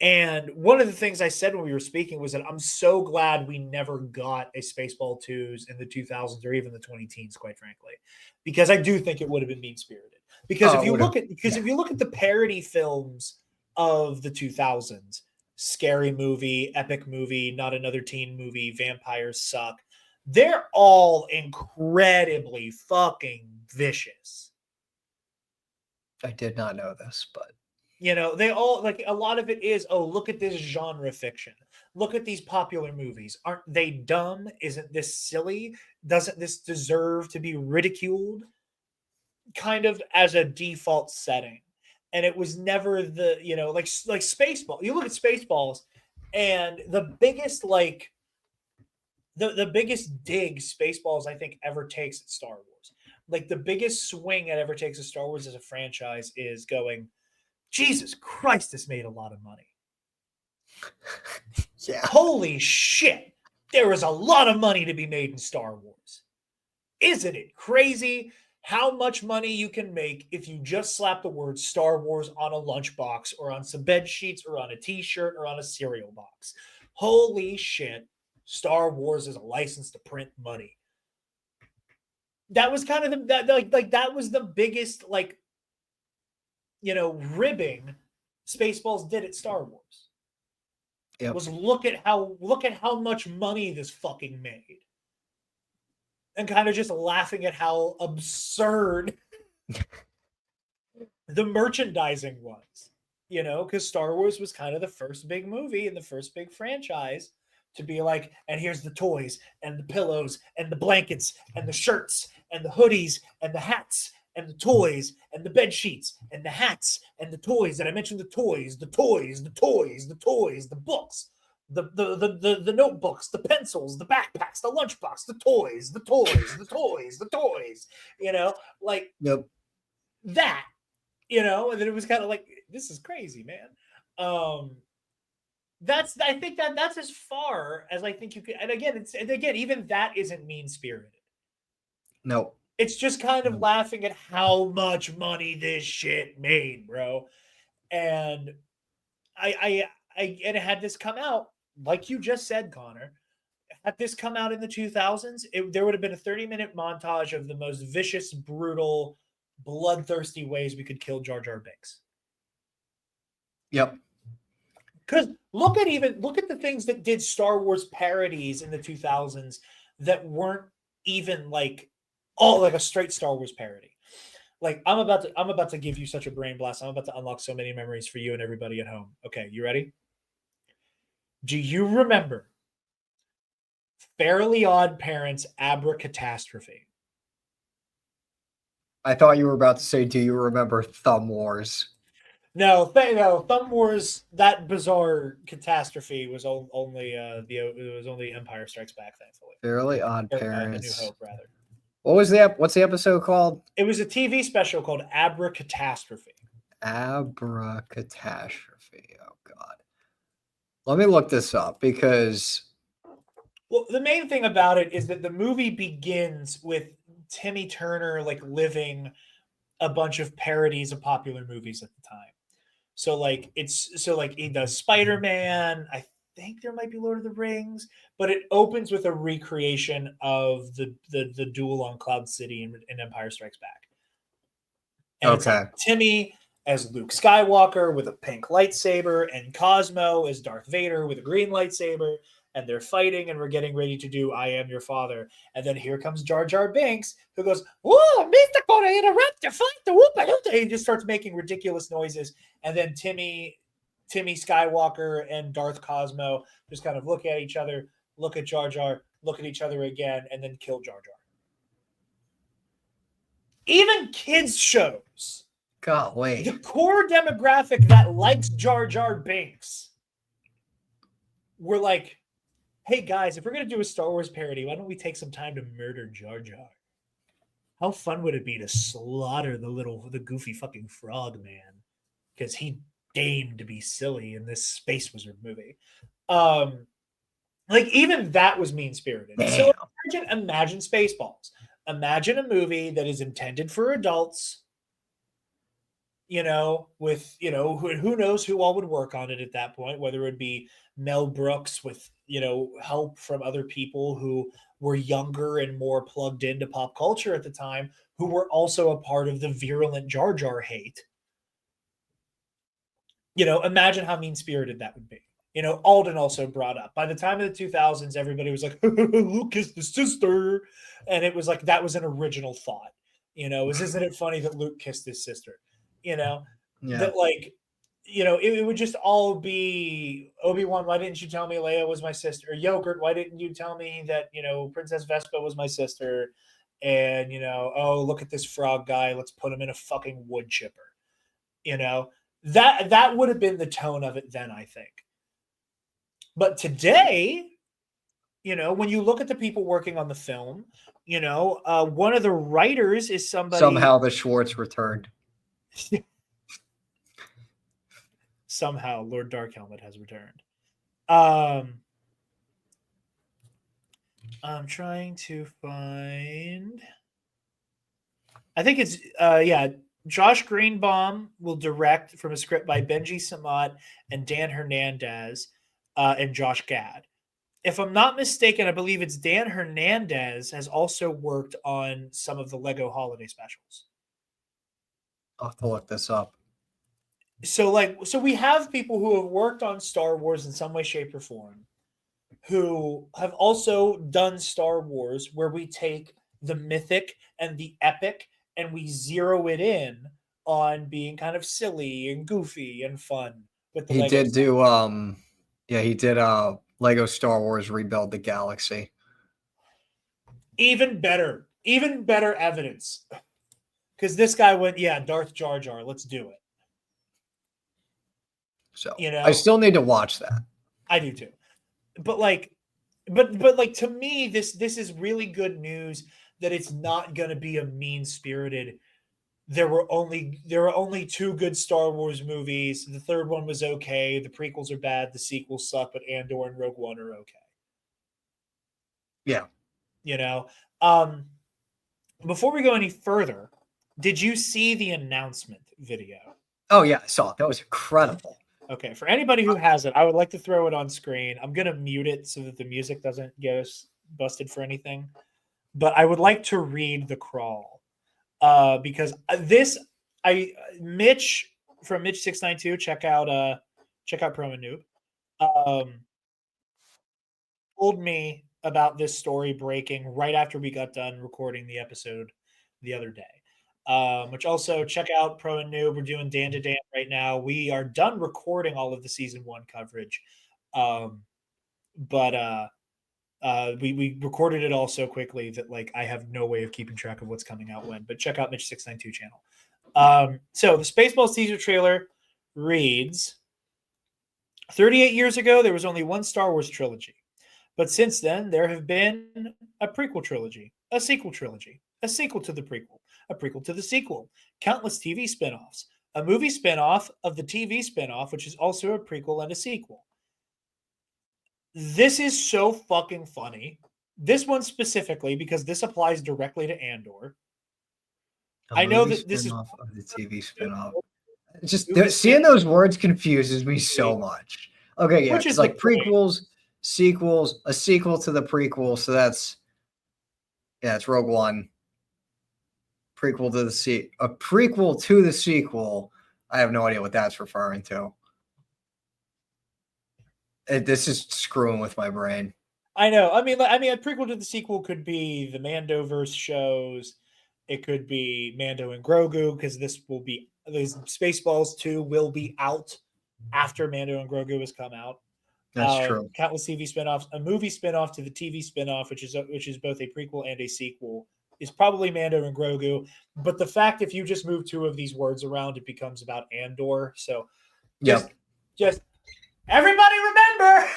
And one of the things I said when we were speaking was that I'm so glad we never got a Spaceball 2s in the 2000s or even the 2010s, quite frankly, because I do think it would have been mean spirited. Because if you look at the parody films of the 2000s, Scary Movie, Epic Movie, Not Another Teen Movie, Vampires Suck, they're all incredibly fucking vicious. I did not know this, but They all, like, a lot of it is, oh, look at this genre fiction. Look at these popular movies. Aren't they dumb? Isn't this silly? Doesn't this deserve to be ridiculed? Kind of as a default setting. And it was never the, like Spaceball. You look at Spaceballs, and the biggest, like, the biggest dig Spaceballs, I think, ever takes at Star Wars. Like, the biggest swing it ever takes at Star Wars as a franchise is going, Jesus Christ, this made a lot of money. yeah. Holy shit. There is a lot of money to be made in Star Wars. Isn't it crazy how much money you can make if you just slap the word Star Wars on a lunchbox or on some bed sheets or on a t-shirt or on a cereal box? Holy shit. Star Wars is a license to print money. That was kind of that was the biggest, like, ribbing Spaceballs did at Star Wars. Yep. Was look at how much money this fucking made. And kind of just laughing at how absurd the merchandising was. Because Star Wars was kind of the first big movie and the first big franchise to be like, and here's the toys and the pillows and the blankets and the shirts and the hoodies and the hats and the toys and the bed sheets and the hats and the toys. And I mentioned the toys, the books, the notebooks, the pencils, the backpacks, the lunchbox, the toys, like, Yep. that, and then it was kind of like, this is crazy, man. I think that's as far as I think you could. And again, even that isn't mean spirited. No. It's just kind of laughing at how much money this shit made, bro. And and it had this come out, like you just said, Connor. Had this come out in the 2000s, there would have been a 30-minute montage of the most vicious, brutal, bloodthirsty ways we could kill Jar Jar Binks. Yep. Because look at the things that did Star Wars parodies in the 2000s that weren't even like a straight Star Wars parody. Like, I'm about to give you such a brain blast. I'm about to unlock so many memories for you and everybody at home. Okay, you ready? Do you remember Fairly Odd Parents Abracatastrophe? I thought you were about to say, do you remember Thumb Wars? No, Thumb Wars, that bizarre catastrophe was only Empire Strikes Back, thankfully. Fairly Odd A Parents. New Hope, rather. What's the episode called? It was a TV special called Abracatastrophe. Abracatastrophe. Oh God. Let me look this up because. Well, the main thing about it is that the movie begins with Timmy Turner like living a bunch of parodies of popular movies at the time. So he does Spider-Man. I think there might be Lord of the Rings, but it opens with a recreation of the duel on Cloud City in Empire Strikes Back. And It's like Timmy as Luke Skywalker with a pink lightsaber, and Cosmo as Darth Vader with a green lightsaber, and they're fighting, and we're getting ready to do I Am Your Father. And then here comes Jar Jar Binks, who goes, "Whoa, Mr. Gonna interrupt your fight, the whoop-a-hoop." He just starts making ridiculous noises. And then Timmy Skywalker and Darth Cosmo just kind of look at each other, look at Jar Jar, look at each other again, and then kill Jar Jar. Even kids' shows. Golly. The core demographic that likes Jar Jar Binks were like, hey guys, if we're going to do a Star Wars parody, why don't we take some time to murder Jar Jar? How fun would it be to slaughter the goofy fucking frog man? Because he deigned to be silly in this Space Wizard movie. Like even that was mean spirited. So imagine Spaceballs. Imagine a movie that is intended for adults. With who knows who all would work on it at that point, whether it be Mel Brooks with help from other people who were younger and more plugged into pop culture at the time, who were also a part of the virulent Jar Jar hate. Imagine how mean spirited that would be. Alden also brought up by the time of the 2000s, everybody was like, Luke kissed the sister. And it was like, that was an original thought. Isn't it funny that Luke kissed his sister? That like, it would just all be Obi-Wan. Why didn't you tell me Leia was my sister? Or Yogurt, why didn't you tell me that, Princess Vespa was my sister? And, oh, look at this frog guy. Let's put him in a fucking wood chipper. That would have been the tone of it then, I think. But today, when you look at the people working on the film, one of the writers is somebody. Somehow the Schwartz returned. Somehow Lord Darkhelmet has returned. I'm trying to find. I think it's Josh Greenbaum will direct from a script by Benji Samad and Dan Hernandez and Josh Gad. If I'm not mistaken, I believe it's Dan Hernandez has also worked on some of the Lego holiday specials. I'll have to look this up. So we have people who have worked on Star Wars in some way, shape, or form, who have also done Star Wars where we take the mythic and the epic and we zero it in on being kind of silly and goofy and fun with the He Lego did stuff. do he did Lego Star Wars Rebuild the Galaxy. Even better evidence. Because this guy went, Darth Jar Jar, let's do it. So I still need to watch that. I do too. But to me, this is really good news that it's not going to be a mean-spirited. There were only 2 good Star Wars movies. The third one was okay. The prequels are bad. The sequels suck, but Andor and Rogue One are okay. Yeah. Before we go any further, did you see the announcement video? Oh yeah, I saw it. That was incredible. Okay, for anybody who hasn't, I would like to throw it on screen. I'm going to mute it so that the music doesn't get us busted for anything. But I would like to read the crawl. Because Mitch from Mitch692, check out Pro and Noob, told me about this story breaking right after we got done recording the episode the other day. Which also check out Pro and Noob. We're doing Dan to Dan right now. We are done recording all of the season 1 coverage. But we recorded it all so quickly that I have no way of keeping track of what's coming out when. But check out Mitch692 channel. So the Spaceballs teaser trailer reads, 38 years ago, there was only one Star Wars trilogy. But since then, there have been a prequel trilogy, a sequel trilogy, a sequel to the prequel, a prequel to the sequel, countless TV spinoffs, a movie spinoff of the TV spinoff, which is also a prequel and a sequel. This is so fucking funny. This one specifically, because this applies directly to Andor. I know that this is of the TV spinoff. Just seeing those words confuses me so much. Okay, yeah, Which is it's like the point. prequels, sequels, a sequel to the prequel. So it's Rogue One. A prequel to the sequel. I have no idea what that's referring to. This is screwing with my brain. I know. I mean, a prequel to the sequel could be the Mandoverse shows. It could be Mando and Grogu, because these Spaceballs 2 will be out after Mando and Grogu has come out. That's true. Countless TV spinoffs, a movie spinoff to the TV spinoff, which is both a prequel and a sequel, is probably Mando and Grogu. But the fact, if you just move 2 of these words around, it becomes about Andor. So just everybody remember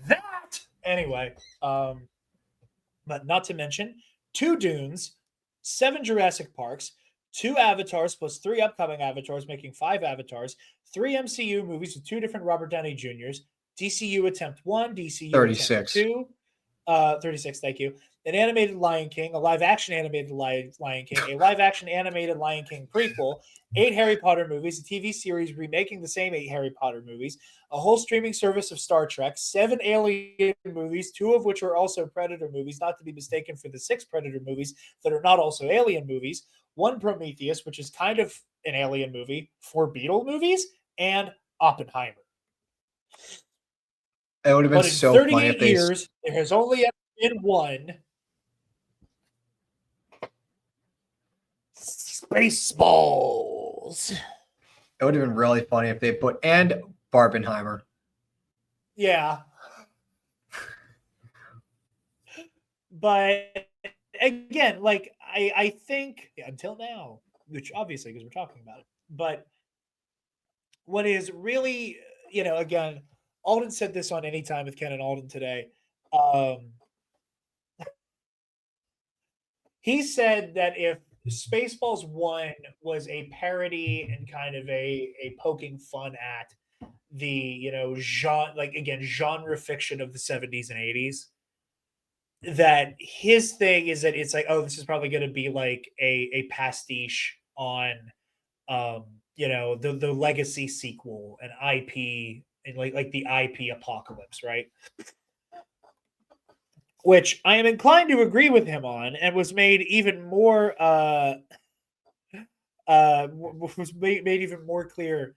that. Anyway, but not to mention 2 Dunes, 7 Jurassic Parks, 2 Avatars plus 3 upcoming Avatars, making 5 Avatars, 3 MCU movies with 2 different Robert Downey Jr.'s, DCU Attempt 1, DCU 36. Attempt 2, 36, thank you. An animated Lion King, a live-action animated Lion King, a live-action animated Lion King prequel, 8 Harry Potter movies, a TV series remaking the same 8 Harry Potter movies, a whole streaming service of Star Trek, 7 Alien movies, 2 of which are also Predator movies, not to be mistaken for the 6 Predator movies that are not also Alien movies, 1 Prometheus, which is kind of an Alien movie, 4 Beetle movies, and Oppenheimer. It would have been But in so funny 38 if they. years, there has only ever been one Spaceballs. It would have been really funny if they put and Barbenheimer. Yeah. But again, like I think until now, which obviously because we're talking about it, but what is really, again, Alden said this on Anytime with Ken and Alden today. He said that if Spaceballs 1 was a parody and kind of a poking fun at the, genre fiction of the 70s and 80s, that his thing is that it's like, oh, this is probably going to be like a pastiche on the legacy sequel and IP and like the IP apocalypse, right? Which I am inclined to agree with him on, and was made even more even more clear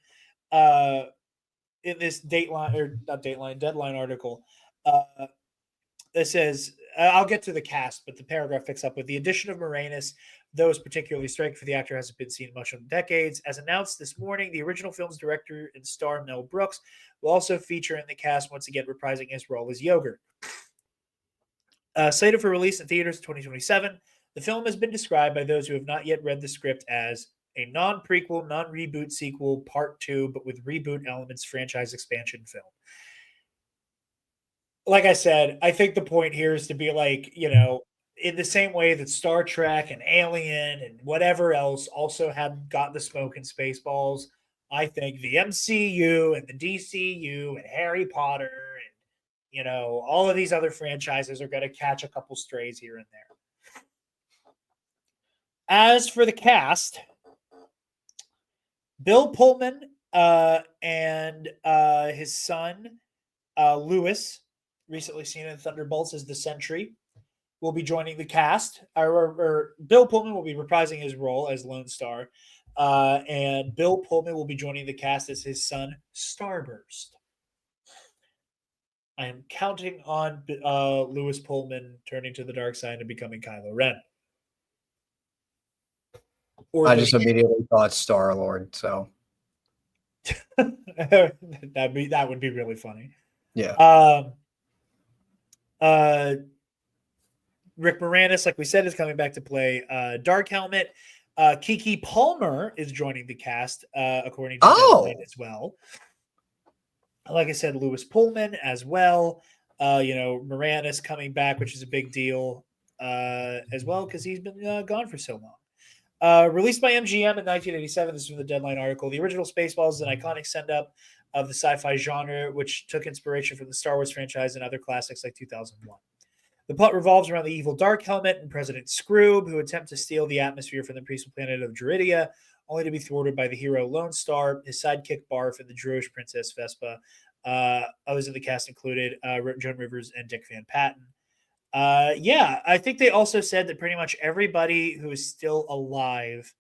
in this deadline article. That says, I'll get to the cast, but the paragraph picks up with the addition of Moranis, though is particularly striking for the actor hasn't been seen much in decades. As announced this morning, the original film's director and star Mel Brooks will also feature in the cast, once again reprising his role as Yogurt. Slated for release in theaters in 2027, the film has been described by those who have not yet read the script as a non-prequel, non-reboot sequel, part 2, but with reboot elements franchise expansion film. Like I said, I think the point here is to be like, in the same way that Star Trek and Alien and whatever else also had got the smoke in Spaceballs, I think the MCU and the DCU and Harry Potter and, all of these other franchises are going to catch a couple strays here and there. As for the cast, Bill Pullman and his son, Lewis, recently seen in Thunderbolts as the Sentry, will be joining the cast. Or Bill Pullman will be reprising his role as Lone Star, and Bill Pullman will be joining the cast as his son, Starburst. I am counting on Lewis Pullman turning to the dark side and becoming Kylo Ren. I just immediately thought Star-Lord, so that would be really funny. Yeah. Rick Moranis, like we said, is coming back to play Dark Helmet. Keke Palmer is joining the cast, according to Deadline as well. Like I said, Lewis Pullman as well. Moranis coming back, which is a big deal as well because he's been gone for so long. Released by MGM in 1987. This is from the Deadline article. The original Spaceballs is an iconic send-up of the sci-fi genre, which took inspiration from the Star Wars franchise and other classics like 2001. The plot revolves around the evil Dark Helmet and President Scroob, who attempt to steal the atmosphere from the peaceful planet of Druidia, only to be thwarted by the hero Lone Star, his sidekick Barf, and the Druish princess Vespa. Others in the cast included Joan Rivers and Dick Van Patten. I think they also said that pretty much everybody who is still alive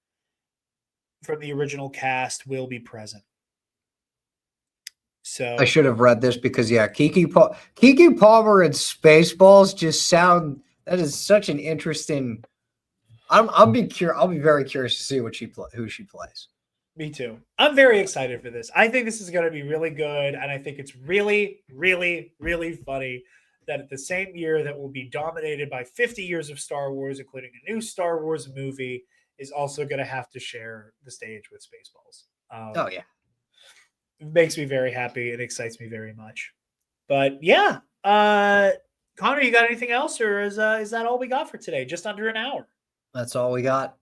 from the original cast will be present. So I should have read this because Keke Palmer and Spaceballs just sound. That is such an interesting. I'll be very curious to see who she plays. Me too. I'm very excited for this. I think this is going to be really good, and I think it's really, really, really funny that at the same year that will be dominated by 50 years of Star Wars, including a new Star Wars movie, is also going to have to share the stage with Spaceballs. It makes me very happy. It excites me very much. But yeah, Connor, you got anything else, or is that all we got for today? Just under an hour. That's all we got.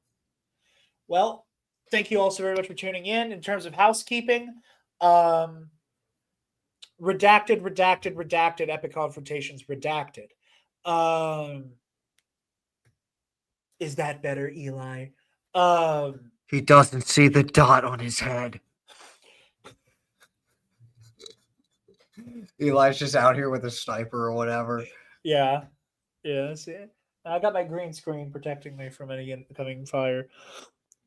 Well, thank you all so very much for tuning in. In terms of housekeeping, redacted, epic confrontations, redacted. Is that better, Eli? He doesn't see the dot on his head. Eli's just out here with a sniper or whatever. Yeah. See it? I got my green screen protecting me from any incoming fire.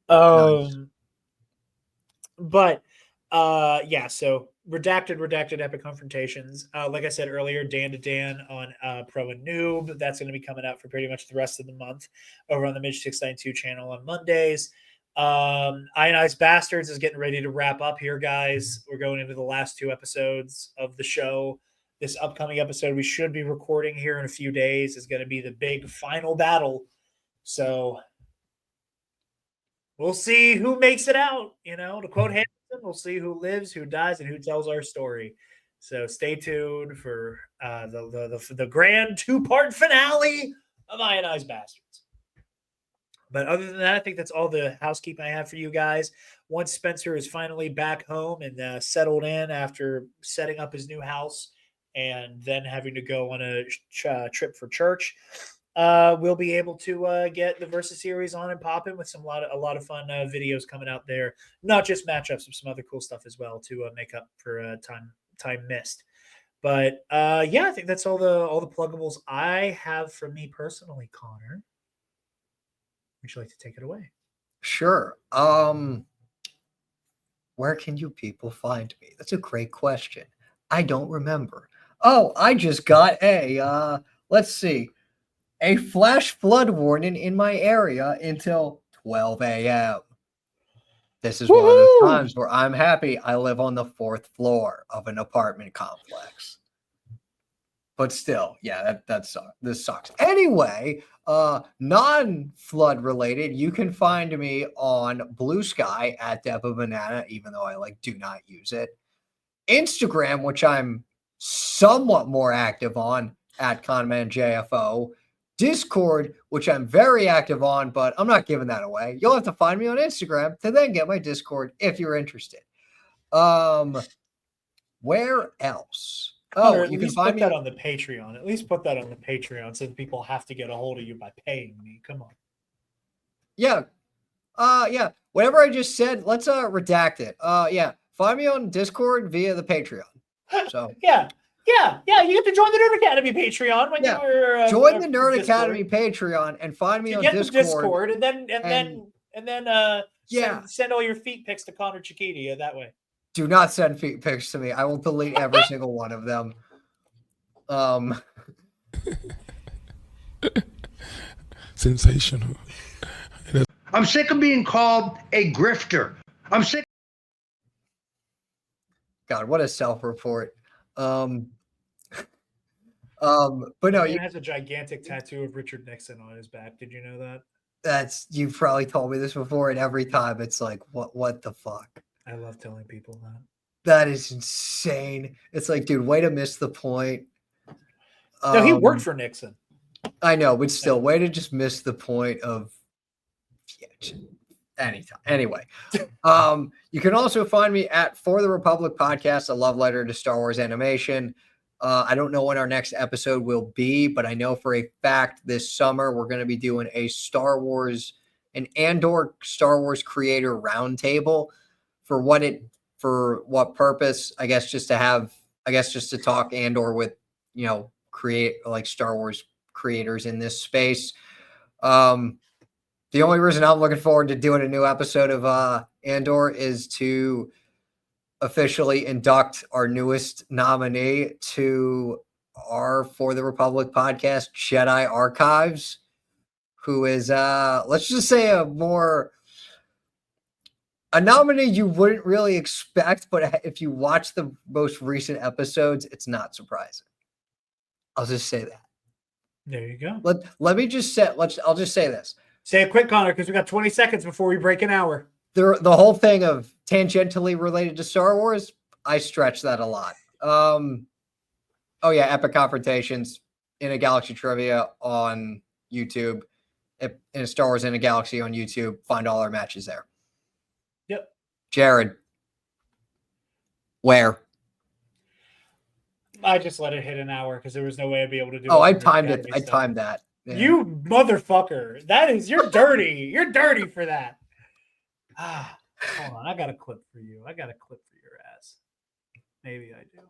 Nice. But yeah, so redacted epic confrontations. Like I said earlier, Dan to Dan on Pro and Noob. That's going to be coming out for pretty much the rest of the month over on the Midge 692 channel on Mondays. Ionized Bastards is getting ready to wrap up here, guys. We're going into the last 2 episodes of the show. This upcoming episode we should be recording here in a few days is going to be the big final battle. So we'll see who makes it out. To quote Hamilton, we'll see who lives, who dies, and who tells our story. So stay tuned for the grand 2-part finale of Ionized Bastards. But other than that, I think that's all the housekeeping I have for you guys. Once Spencer is finally back home and settled in after setting up his new house and then having to go on a trip for church, we'll be able to get the Versus series on and popping with a lot of fun videos coming out there. Not just matchups, but some other cool stuff as well to make up for time missed. But yeah, I think that's all the pluggables I have from me personally, Connor. Would you like to take it away? Sure. Where can you people find me? That's a great question. I don't remember. Oh, I just got let's see, a flash flood warning in my area until 12 a.m. This is one of those times where I'm happy I live on the 4th floor of an apartment complex. But still, yeah, that sucks. This sucks. Anyway, non-flood related, you can find me on Blue Sky at Deba Banana, even though I do not use it. Instagram, which I'm somewhat more active on, at ConmanJFO. Discord, which I'm very active on, but I'm not giving that away. You'll have to find me on Instagram to then get my Discord if you're interested. Where else? Connor, You can put find me that on the Patreon. At least put that on the Patreon since people have to get a hold of you by paying me. Come on. Yeah. Yeah. Whatever I just said, let's redact it. Yeah. Find me on Discord via the Patreon. So yeah. You have to join the Nerd Academy Patreon when you were join the Nerd Academy Patreon and find me on Discord. The Discord and then send all your feet pics to Connor Chiquiti that way. Do not send feet pics to me. I will delete every single one of them. Sensational. I'm sick of being called a grifter. I'm sick. God, what a self-report. But no, he has a gigantic tattoo of Richard Nixon on his back. Did you know that? You've probably told me this before, and every time it's like, what the fuck? I love telling people that. That is insane. It's like, dude, way to miss the point. No, he worked for Nixon. I know, but still, way to just miss the point of anytime. Anyway, you can also find me at For the Republic Podcast, a love letter to Star Wars animation. I don't know when our next episode will be, but I know for a fact this summer we're going to be doing an Andor Star Wars creator roundtable. For what purpose? I guess just to talk Andor with, create Star Wars creators in this space. The only reason I'm looking forward to doing a new episode of Andor is to officially induct our newest nominee to our For the Republic podcast, Jedi Archives, who is, let's just say a nominee you wouldn't really expect, but if you watch the most recent episodes, it's not surprising. I'll just say that. There you go. Let me just say, I'll just say this. Say it quick, Connor, because we got 20 seconds before we break an hour. The whole thing of tangentially related to Star Wars, I stretch that a lot. Epic Confrontations in a Galaxy Trivia on YouTube. in Star Wars in a Galaxy on YouTube. Find all our matches there. Yep. Jarod, where? I just let it hit an hour because there was no way I'd be able to do it. Oh, I on Nerd timed it. Academy I stuff. timed that. Yeah. You motherfucker. You're dirty. You're dirty for that. Hold on. I got a clip for you. I got a clip for your ass. Maybe I do.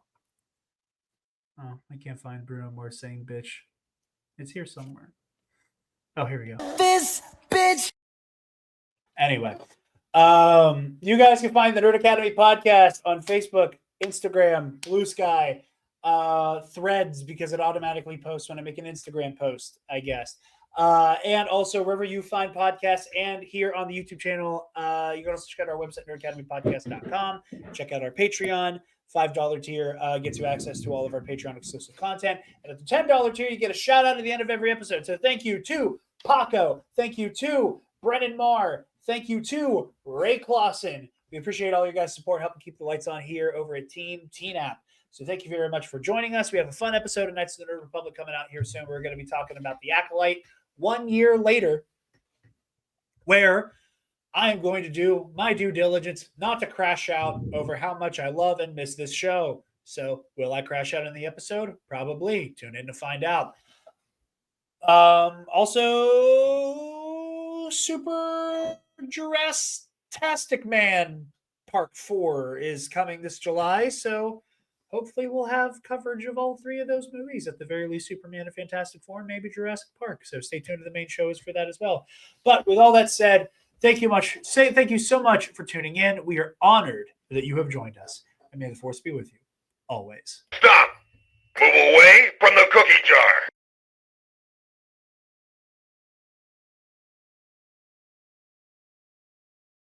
Oh, I can't find Bruno Mars saying bitch. It's here somewhere. Oh, here we go. This bitch. Anyway, you guys can find the Nerd Academy podcast on Facebook, Instagram, Blue Sky, Threads, because it automatically posts when I make an Instagram post, I guess. And also wherever you find podcasts and here on the YouTube channel. You can also check out our website, nerdacademypodcast.com. Check out our Patreon. $5 tier gets you access to all of our Patreon exclusive content. And at the $10 tier, you get a shout out at the end of every episode. So thank you to Paco. Thank you to Brennan Marr. Thank you to Ray Clausen. We appreciate all your guys' support, helping keep the lights on here over at Team TNAP. So thank you very much for joining us. We have a fun episode of Knights of the Nerd Republic coming out here soon. We're going to be talking about the Acolyte 1 year later, where I am going to do my due diligence not to crash out over how much I love and miss this show. So will I crash out in the episode? Probably. Tune in to find out. Also, Super Jurassic Man Part 4 is coming this July. So hopefully we'll have coverage of all three of those movies. At the very least, Superman and Fantastic Four, and maybe Jurassic Park. So stay tuned to the main shows for that as well. But with all that said, thank you so much for tuning in. We are honored that you have joined us. And may the force be with you always. Stop! Move away from the cookie jar.